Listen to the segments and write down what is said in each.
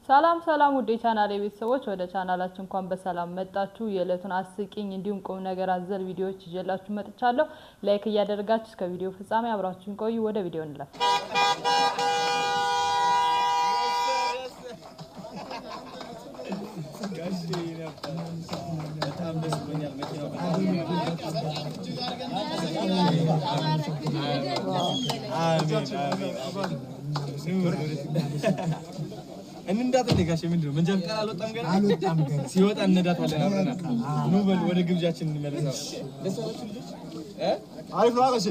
ሰላም ሰላም ውድ የቻናሌ ቤተሰቦች ወደ ቻናላችን እንኳን በሰላም መጣችሁ። የዕለቱን አስቂኝ እንዲሁም ቁም ነገር አዘል ቪዲዮዎች ይዤላችሁ መጥቻለሁ። ላይክ እያደረጋችሁ እስከ ቪዲዮ ፍጻሜ አብራችሁን ቆዩ። ወደ ቪዲዮ እንለፍ። እንንዳት እንደጋሽ ምንድነው መንጃም ቃል አልወጣም ገና ሲወጣ እንነዳታለን አብረና ኑ በል ወደ ግብዣችን እንመለሳለን። ደሳችሁ ልጅ አሪፍ ነው አገሽ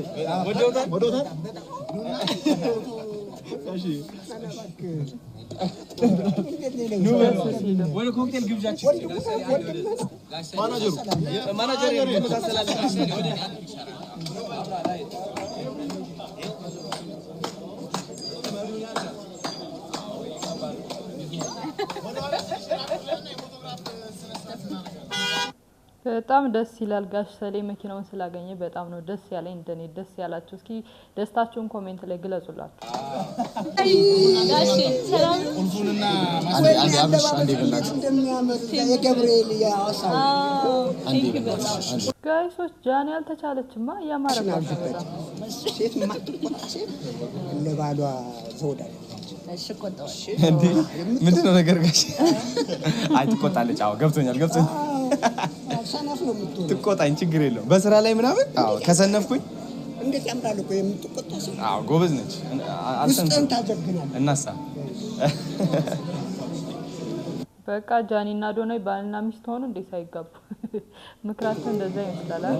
ወደውታል እሺ ኑ ወደ ኮክቴል ግብዣችን ማናጀር የመሳሰላለን ወደ በጣም ደስ ይላል። ጋሽ ሰሌ መኪናውን ስላገኘ በጣም ነው ደስ ያለኝ። እንደኔ ደስ ያላችሁ እስኪ ደስታችሁን ኮሜንት ላይ ግለጹላችሁ። ጋሽ ሰላም ቁልፉንና አንዴ በላችሁ የገብርኤል ያሳው ጋይሶች ጃኒ ያልተቻለችማ ያማረባት በጣም ሴት ማጥቆጣ ሴት ለባሏ ዘውዳለች። እንዴ ምንድነው ነገር ጋሽ? አይ ትቆጣለች። አዎ ገብቶኛል። ሰነፍ ነው የምትሆነው። ትቆጣኝ ችግር የለውም። በስራ ላይ ምናምን አዎ ከሰነፍኩኝ እንዴት ያምራል እኮ የምትቆጣ ሴት። አዎ ጎበዝ ነች። ውስጥን ታጀግናለች። እናሳ በቃ ጃኒና ዶናይ ባልና ሚስት ሆኑ እንዴ ሳይጋቡ? ምክራቸው እንደዛ ይመስላል።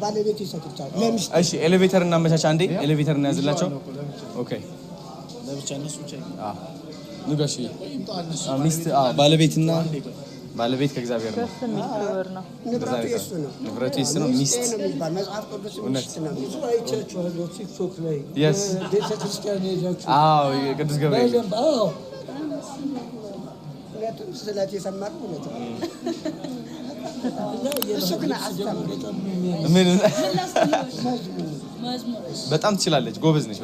ባለቤት ይሰጥቻል ለሚስት። እሺ ኤሌቬተር እናመቻች። አንዴ ኤሌቬተር እናያዝላቸው። ኦኬ ለብቻ እነሱ ብቻ ንጋሽ ሚስት ባለቤትና ባለቤት ከእግዚአብሔር ነው። ደስ የሚል ክብር ነው። ንብረቱ የሱ ነው። ንብረቱ የሱ ነው። ሚስት ነው መጽሐፍ ቅዱስ ሚስት ነው። ብዙ አይቻችኋለሁ ቲክቶክ ላይ yes ቤተክርስቲያን ሄጃችሁ አዎ ቅዱስ ገብርኤል አዎ ሁለቱም ስለት የሰማሩ ሁለቱም እሱ ግን አስተምሮ ምን በጣም ትችላለች። ጎበዝ ነች።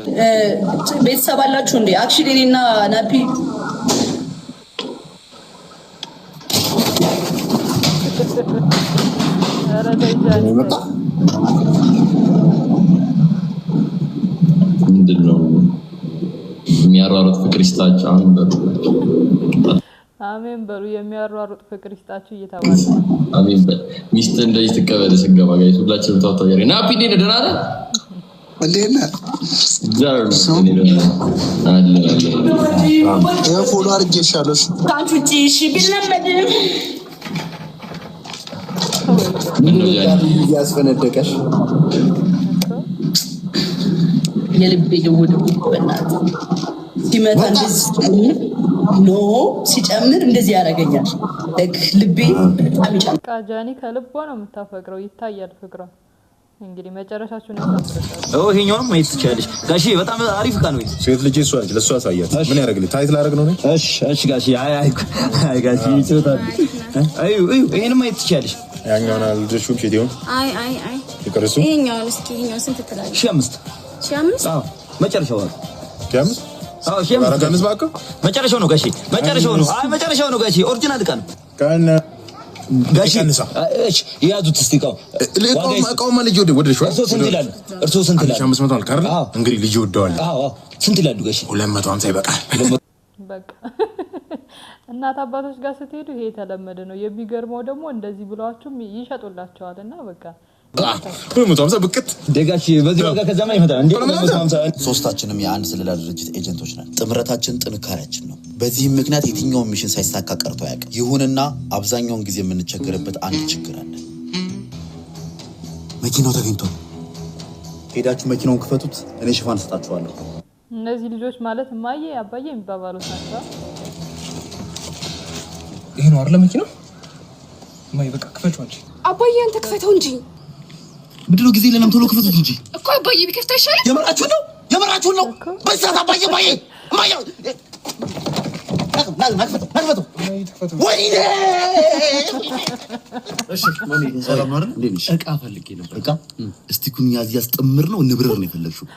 ቤተሰብ አላችሁ እንዴ? አክቹሊ እኔና ናፒ ምንድነው የሚያሯሩጥ ፍቅር ይስጣችሁ። አሜን በሉ። የሚያሯሩጥ ፍቅር ይስጣችሁ እየተባለ አሜን በል። ሚስት እንደዚህ ትቀበል ስገባ ጋይስ ሁላችንም ታውታው ናፒ እንዴት ደህና ነህ? እንዴት ነህ? ፎሎ አድርጌሻለሁ። ካንቺ ውጪ እሺ ቢለመድም ያስፈነደቀሽ የልቤ ደውል በእናትህ ሲመታ እንደዚህ ኖ ሲጨምር እንደዚህ ያደርገኛል። ልቤ በጣም ይጨምራል። ጃኒ ከልቧ ነው የምታፈቅረው፣ ይታያል ፍቅሯ። እንግዲህ መጨረሻችሁን ያሳምራችሁ። ይሄኛውን ማየት ትችያለሽ ጋሺ። በጣም አሪፍ ቃል ነው። ሴት ልጅ እሷ ለሷ አሳያት። ምን ያደርግልኝ? ታይት ላደርግ ነው። እሺ ጋሺ። አይ ጋሺ ይችላል። ይሄን ማየት ትችያለሽ። ያኛውን አልደሹ ፊዲዮን አይ ይቀርሱ። ይሄኛውን እስኪ ይሄኛውን ስንት ትላለህ? 5 አዎ መጨረሻው ነው። 5 አዎ 5 ባክ መጨረሻው ነው ጋሺ። መጨረሻው ነው። አይ መጨረሻው ነው ጋሺ። ኦሪጂናል ቃል ካና ጋሺ። እሺ ያዙት እስቲ እቃው ማለት ልጅ ወደ ሸዋ ስንት ይላል? እርሶ ስንት ይላል? 500 አልካር እንግዲህ ልጅ ወደዋል። አዎ ስንት ይላሉ ጋሺ? 250 ይበቃል። በቃ እናት አባቶች ጋር ስትሄዱ ይሄ የተለመደ ነው። የሚገርመው ደግሞ እንደዚህ ብሏችሁም ይሸጡላቸዋልና በቃ 250 ብቅት ደጋሽ በዚህ ዋጋ ከዛማ ይመጣል እንዴ? 250 ሶስታችንም የአንድ ስለላ ድርጅት ኤጀንቶች ነን። ጥምረታችን ጥንካሬያችን ነው። በዚህም ምክንያት የትኛውን ሚሽን ሳይሳካ ቀርቶ አያውቅም። ይሁንና አብዛኛውን ጊዜ የምንቸገርበት አንድ ችግር አለ። መኪናው ተገኝቷል። ሄዳችሁ መኪናውን ክፈቱት፣ እኔ ሽፋን እሰጣችኋለሁ። እነዚህ ልጆች ማለት ማየ አባዬ የሚባባሉት ናቸው። ይሄ ነው አይደል መኪናው? ማይ በቃ ክፈችው አንቺ። አባዬ አንተ ክፈተው እንጂ ምንድነው ጊዜ ለምን ቶሎ ክፈቱት እንጂ እኮ አባዬ ቢከፍተው ይሻላል። የመራችሁ ነው በዛት አባዬ ማየ ናክፈቱ ወይኔ። እሺ ማሚ ሰላም ነው አይደል? እንዴ እቃ ፈልጌ ነበር። እቃ እስቲ ኩኝ ያዝ ጥምር ነው ንብርር ነው የፈለግሽው?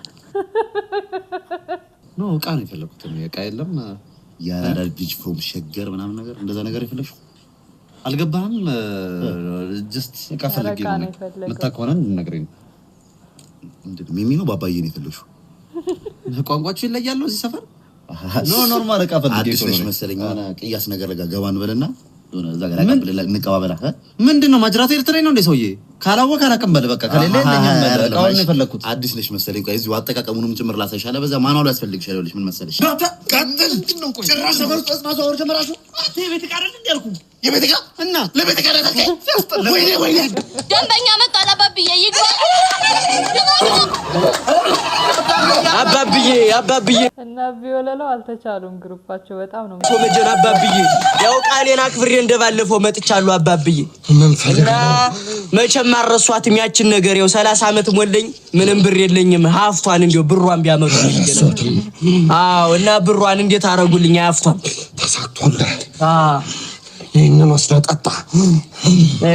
ነው እቃ ነው የፈለኩት። እቃ የለም ያራዳ ልጅ ፍሮም ሸገር ምናምን ነገር እንደዛ ነገር ይፈልግሽ አልገባህም ጀስት ካፈልግ ነው መጣቆነን ነገረኝ እንዴ ሚሚ ነው ባባዬ ነው ይፈልግሽው ቋንቋችሁ ይለያል እዚህ ሰፈር ኖ ኖርማል እቃ ፈልጌ ነው መሰለኝ ማና ቅያስ ነገር ለጋ ገባን በለና እዛ ጋር አቀበለ እንቀባበላ ምንድነው ማጅራቱ ኤርትራዊ ነው እንዴ ሰውዬ ካላወቀ አላቀበለ በቃ ከሌለ ለኛም በቃውን ነው የፈለኩት አዲስ ነሽ መሰለኝ ቆይ እዚህ አጠቃቀሙንም ጭምር ላሳይሻለ በዛ ማኑዋሉ ያስፈልግሻል ልጅ ምን መሰለሽ ካንተን ነው ቆይ ጭራሽ ሰፈር ውስጥ ማሳወር ጀመራሹ የቤት ቃል እንዴ ያልኩ የቤት ቃል እና ለቤት ቃል ታከ ወይኔ ደንበኛ መጣ አባብዬ ይግባ አባብዬ እና ቢወለለው አልተቻሉም ግሩፓቸው በጣም ነው ኮመጀን አባብዬ ያው ቃሌን አክብሬ እንደባለፈው መጥቻለሁ አባብዬ እና መቼም ማረሷትም ያችን ነገር ያው 30 አመት ሞልኝ ምንም ብር የለኝም ሀፍቷን እንዴው ብሯን ቢያመጡልኝ አዎ እና ብሯን እንዴት አረጉልኝ ሀፍቷን ተሳክቷል ይሄንን ወስደህ ጠጣ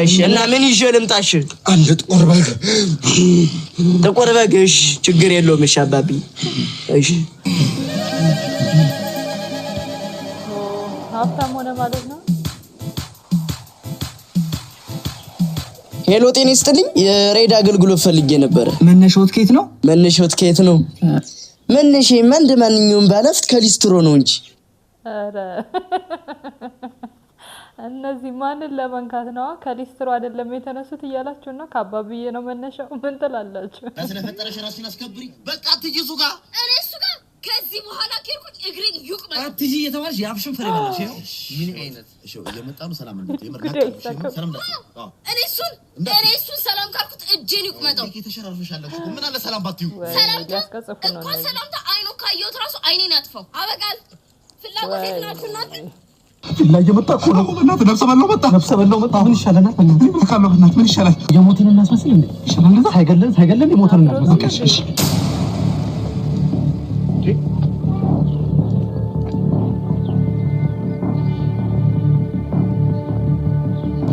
እሺ እና ምን ይዤ ልምጣሽ አንድ ጥቁር በግ እሺ ችግር የለውም እሺ አባብዬ እሺ ሀብታም ሆነ ማለት ነው ሄሎ ጤና ይስጥልኝ የሬድ አገልግሎት ፈልጌ ነበር መነሻውት ከየት ነው መነሼ ማንኛውም ባለፍት ከሊስትሮ ነው እንጂ አረ እነዚህ ማንን ለመንካት ነው ከሊስትሮ አይደለም የተነሱት እያላችሁ ነው ከአባብዬ ነው መነሻው ምን ትላላችሁ ስለፈጠረሽ ራስሽን አስከብሪ በቃ አትጂሱ ጋር እሱ ጋር ከዚህ በኋላ ከርኩት እግሬን ይቁም አትጂ የተባልሽ ያብሽን ፍሬ በላሽ ምን አይነት እሺ የመጣው ሰላም እንዴ የመርካት ሰላም ዳት እኔ እሱን ሰላም ካልኩት እጄን ይቁመጠው ተሸራርፈሻለሽ ምን አለ ሰላም ባትዩ ሰላምታ አይኑ ካየሁት ራሱ አይኔን ያጥፈው አበቃል ፍላጎት የትናችሁና ላይ የመጣ እኮ ነው እናት ነፍሰ በላው መጣ ምን ይሻለናል እናት ተካለው እናት ምን ይሻላል የሞትን እናስመስል እንዴ ይሻላል እንደዛ ሳይገለን የሞትን እናስመስል እሺ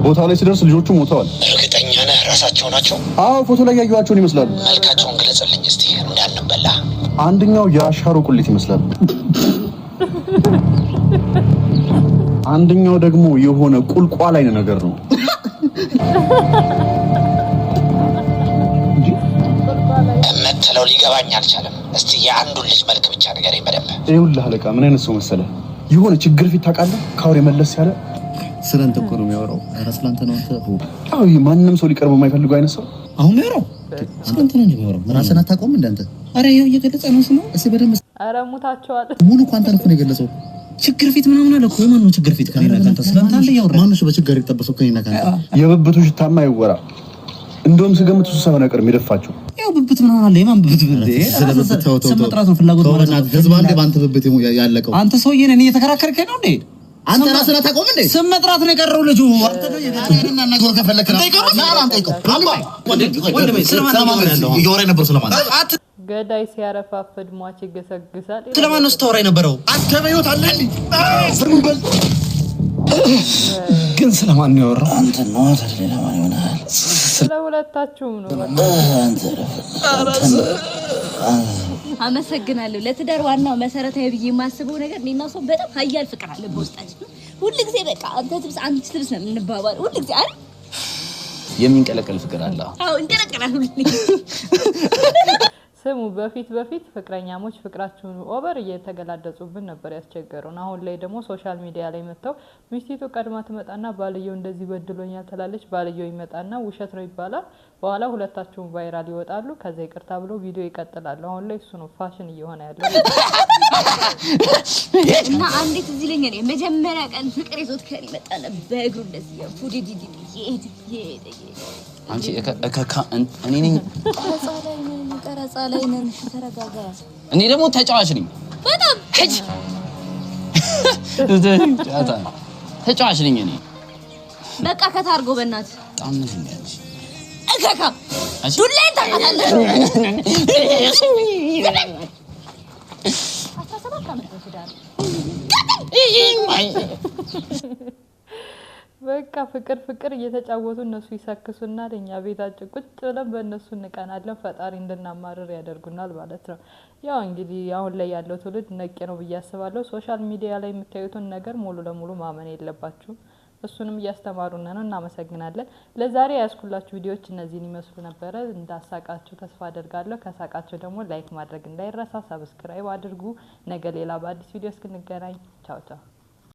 ቦታው ላይ ሲደርስ ልጆቹ ሞተዋል እርግጠኛ ነህ ራሳቸው ናቸው አዎ ፎቶ ላይ ያዩዋቸውን ይመስላሉ መልካቸውን ግለጽልኝ እስቲ እንዳንበላ አንደኛው የአሻሮ ቁሊት ይመስላል አንደኛው ደግሞ የሆነ ቁልቋል አይነ ነገር ነው እምትለው ሊገባኝ አልቻለም እስቲ የአንዱ ልጅ መልክ ብቻ ንገረኝ በደንብ ይኸውልህ አለቃ ምን አይነት ሰው መሰለህ የሆነ ችግር ፊት ታውቃለህ ካውሬ መለስ ያለ ስለንተ እኮ ነው የሚያወራው ራስላንተ ነው አንተ አዎ ማንንም ሰው ሊቀርበው የማይፈልጉ አይነት ሰው አሁን የሚያወራው ስለንተ ነው የሚያወራው ራስን አታውቀውም እንዳንተ አረ ይሄው እየገለጸ ነው ስሙ እሺ በደንብ አረ ሙታቸዋል ሙሉ ኳንታን ነው የገለጸው ችግር ፊት ምናምን አለ እኮ ማን ነው ችግር ፊት ከኔና ካንተ ስለንተ አለ ያወራ ማን ነው በችግር ይተበሰው ከኔና ካንተ የብብቱ ሽታማ ይወራ እንደውም ስገምቱ ሰው ነገር የሚደፋቸው ያው ብብት ምናምን አለ የማን ብብት እንዴ ስለመጥራት ነው ፍላጎት ማለት ነው ገዝባ አንዴ ባንተ ብብት ያለቀው አንተ ሰውዬ ነኝ እየተከራከርከኝ ነው እንዴ አንተ ራስህ አታቆም እንዴ ስም መጥራት ነው የቀረው ልጁ አንተ ነው የጋራና ነገር ከፈለክ ነው ወንድሜ ስለማን ነው ይወራ ነበር ስለማን ገዳይ ሲያረፋፍድ ሟች ይገሰግሳል ስለማን ነው ስታወራ የነበረው አንተ በህይወት አለ እንዴ ዝም በል ግን ስለማን ነው ያወራው አንተ ነው ስለማን ይሆናል ስለሁለታችሁ ነው አመሰግናለሁ ለትዳር ዋናው መሰረታዊ ብዬ የማስበው ነገር እኔና ሰው በጣም ሀያል ፍቅር አለ በውስጣችን ሁሉ ጊዜ በቃ አንተ ትብስ ነው የምንባባለው ሁሉ ጊዜ አይደል የሚንቀለቀል ፍቅር አለ አዎ እንቀለቀላለን ስሙ በፊት ፍቅረኛሞች ፍቅራቸውን ኦቨር እየተገላደጹብን ነበር ያስቸገሩን አሁን ላይ ደግሞ ሶሻል ሚዲያ ላይ መተው ሚስቲቱ ቀድማ ትመጣና ባልየው እንደዚህ በድሎኛል ትላለች ባልየው ይመጣና ውሸት ነው ይባላል በኋላ ሁለታቸውን ቫይራል ይወጣሉ ከዛ ይቅርታ ብሎ ቪዲዮ ይቀጥላል አሁን ላይ እሱ ነው ፋሽን እየሆነ ያለው እና አንዴት እዚህ ለኛ ነው መጀመሪያ ቀን ፍቅር ይዞት ከሪ መጣና በእግሩ እንደዚህ ፉዲዲዲ አንቺ እኔ ነኝ ቀረጻ ላይ ነን ተረጋጋ እኔ ደግሞ ተጫዋች ነኝ በጣም ተጫዋች ነኝ እኔ በቃ ከታርጎ በእናት በጣም ነው ያለሽ እከካ ዱላን ታቃታለህ 17 ዓመት ትዳር በቃ ፍቅር እየተጫወቱ እነሱ ይሰክሱናል፣ እኛ ቤታችን ቁጭ ብለን በእነሱ እንቀናለን። ፈጣሪ እንድናማርር ያደርጉናል ማለት ነው። ያው እንግዲህ አሁን ላይ ያለው ትውልድ ነቄ ነው ብዬ አስባለሁ። ሶሻል ሚዲያ ላይ የምታዩትን ነገር ሙሉ ለሙሉ ማመን የለባችሁም። እሱንም እያስተማሩን ነው። እናመሰግናለን። ለዛሬ ያስኩላችሁ ቪዲዮዎች እነዚህን ይመስሉ ነበረ። እንዳሳቃችሁ ተስፋ አደርጋለሁ። ከሳቃችሁ ደግሞ ላይክ ማድረግ እንዳይረሳ፣ ሰብስክራይብ አድርጉ። ነገ ሌላ በአዲስ ቪዲዮ እስክንገናኝ ቻው ቻው።